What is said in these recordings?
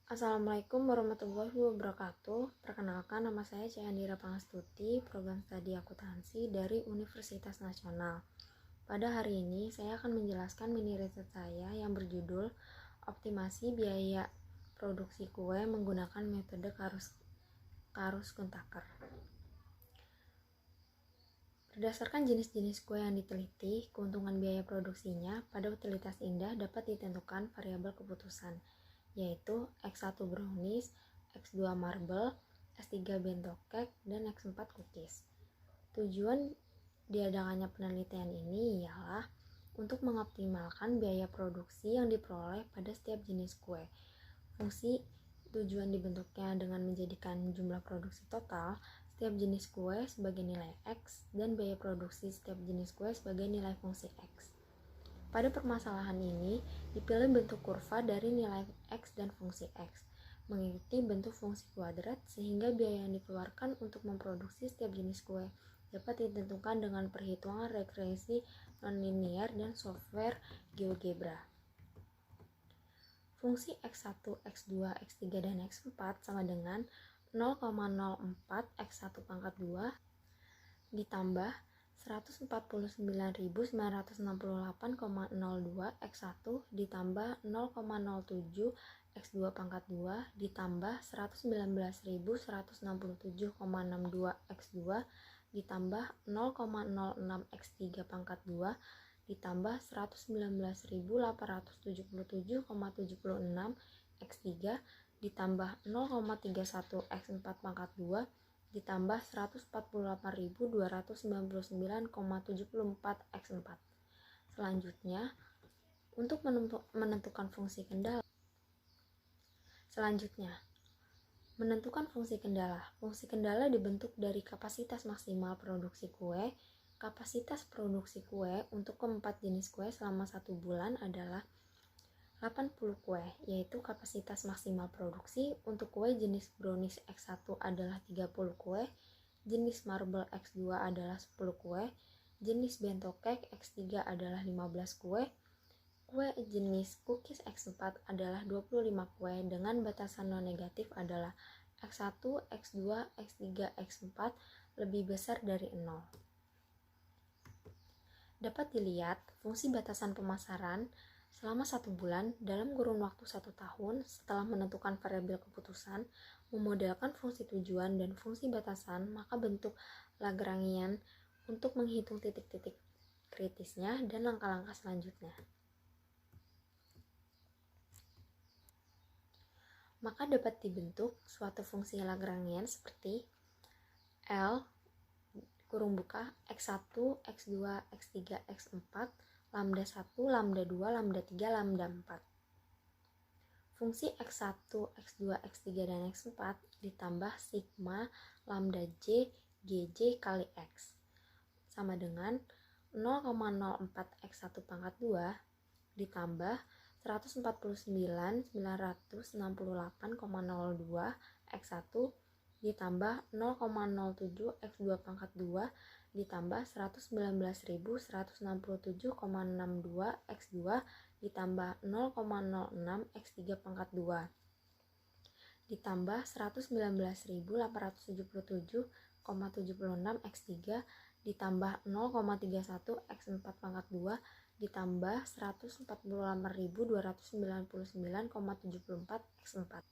Assalamualaikum warahmatullahi wabarakatuh. Perkenalkan, nama saya Cayandira Pangastuti, program studi akuntansi dari Universitas Nasional. Pada hari ini, saya akan menjelaskan mini riset saya yang berjudul Optimasi Biaya Produksi Kue Menggunakan Metode Karus-Kuntaker. Berdasarkan jenis-jenis kue yang diteliti, keuntungan biaya produksinya pada utilitas indah dapat ditentukan variabel keputusan, yaitu X1 brownies, X2 marble, S3 bento cake, dan X4 cookies. Tujuan diadakannya penelitian ini ialah untuk mengoptimalkan biaya produksi yang diperoleh pada setiap jenis kue. Fungsi tujuan dibentuknya dengan menjadikan jumlah produksi total setiap jenis kue sebagai nilai X dan biaya produksi setiap jenis kue sebagai nilai fungsi X. Pada permasalahan ini, dipilih bentuk kurva dari nilai X dan fungsi X, mengikuti bentuk fungsi kuadrat sehingga biaya yang dikeluarkan untuk memproduksi setiap jenis kue dapat ditentukan dengan perhitungan regresi nonlinear dan software GeoGebra. Fungsi X1, X2, X3, dan X4 sama dengan 0,04 X1 pangkat 2 ditambah 149.968,02 X1 ditambah 0,07 X2 pangkat 2 ditambah 119.167,62 X2 ditambah 0,06 X3 pangkat 2 ditambah 119.877,76 X3 ditambah 0,31 X4 pangkat 2 ditambah 148.299,74 X4. Selanjutnya, untuk menentukan fungsi kendala. Fungsi kendala dibentuk dari kapasitas maksimal produksi kue. Kapasitas produksi kue untuk keempat jenis kue selama 1 bulan adalah 80 kue, yaitu kapasitas maksimal produksi untuk kue jenis brownies X1 adalah 30 kue, jenis marble X2 adalah 10 kue, jenis bento cake X3 adalah 15 kue, kue jenis cookies X4 adalah 25 kue dengan batasan non-negatif adalah X1, X2, X3, X4 lebih besar dari 0. Dapat dilihat fungsi batasan pemasaran selama 1 bulan dalam kurun waktu 1 tahun setelah menentukan variabel keputusan, memodelkan fungsi tujuan dan fungsi batasan, maka bentuk Lagrangian untuk menghitung titik-titik kritisnya dan langkah-langkah selanjutnya. Maka dapat dibentuk suatu fungsi Lagrangian seperti L kurung buka X1, X2, X3, X4, lambda 1, lambda 2, lambda 3, lambda 4. Fungsi X1, X2, X3, dan X4 ditambah sigma lambda J GJ kali X sama dengan 0,04 X1 pangkat 2 ditambah 149.968,02 X1 ditambah 0,07 X2 pangkat 2 ditambah 119.167,62 X2 ditambah 0,06 X3 pangkat 2 ditambah 119.877,76 X3 ditambah 0,31 X4 pangkat 2 ditambah 148.299,74 X4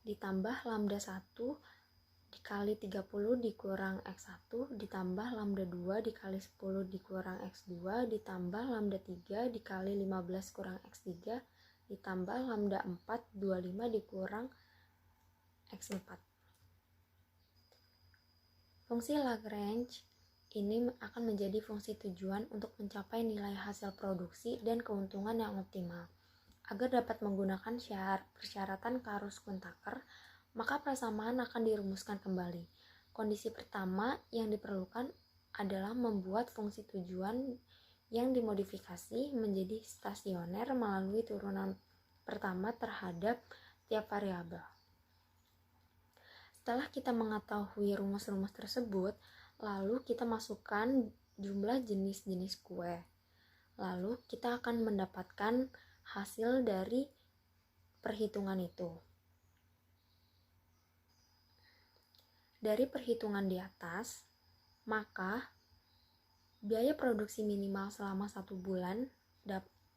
ditambah lambda 1 dikali 30 dikurang X1 ditambah lambda 2 dikali 10 dikurang X2 ditambah lambda 3 dikali 15 kurang X3 ditambah lambda 4 25 dikurang X4. Fungsi Lagrange ini akan menjadi fungsi tujuan untuk mencapai nilai hasil produksi dan keuntungan yang optimal. Agar dapat menggunakan persyaratan Karus-Kuntaker, maka persamaan akan dirumuskan kembali. Kondisi pertama yang diperlukan adalah membuat fungsi tujuan yang dimodifikasi menjadi stasioner melalui turunan pertama terhadap tiap variabel. Setelah kita mengetahui rumus-rumus tersebut, lalu kita masukkan jumlah jenis-jenis kue. Lalu kita akan mendapatkan hasil dari perhitungan itu. Dari perhitungan di atas, maka biaya produksi minimal selama 1 bulan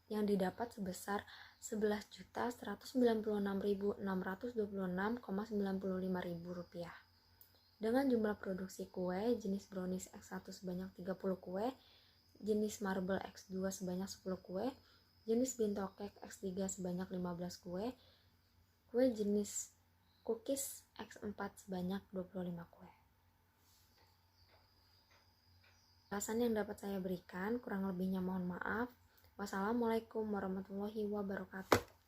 yang didapat sebesar Rp11.196.626,95 dengan jumlah produksi kue jenis brownies X1 sebanyak 30 kue, jenis marble X2 sebanyak 10 kue, jenis bento cake X3 sebanyak 15 kue, kue jenis cookies X4 sebanyak 25 kue. Penjelasan yang dapat saya berikan, kurang lebihnya mohon maaf. Wassalamualaikum warahmatullahi wabarakatuh.